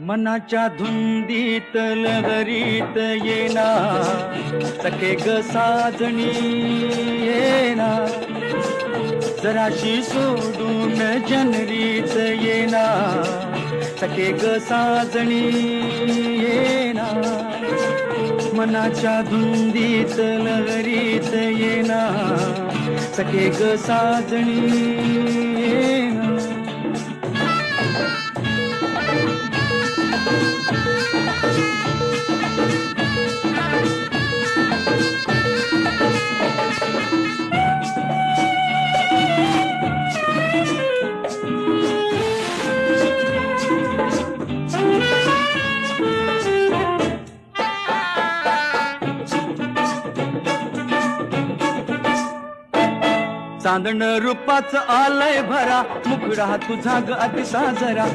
मनाच्या धुंदीत लहरीत येना सखे ग साजणी येना जराशी सोडून जनरीत येना सखे ग साजणी येना मनाच्या धुंदीत लहरीत येना सखे ग साजणी येना चांदण रूपाच आलय भरा मुखडा तुझा ग अति साजरा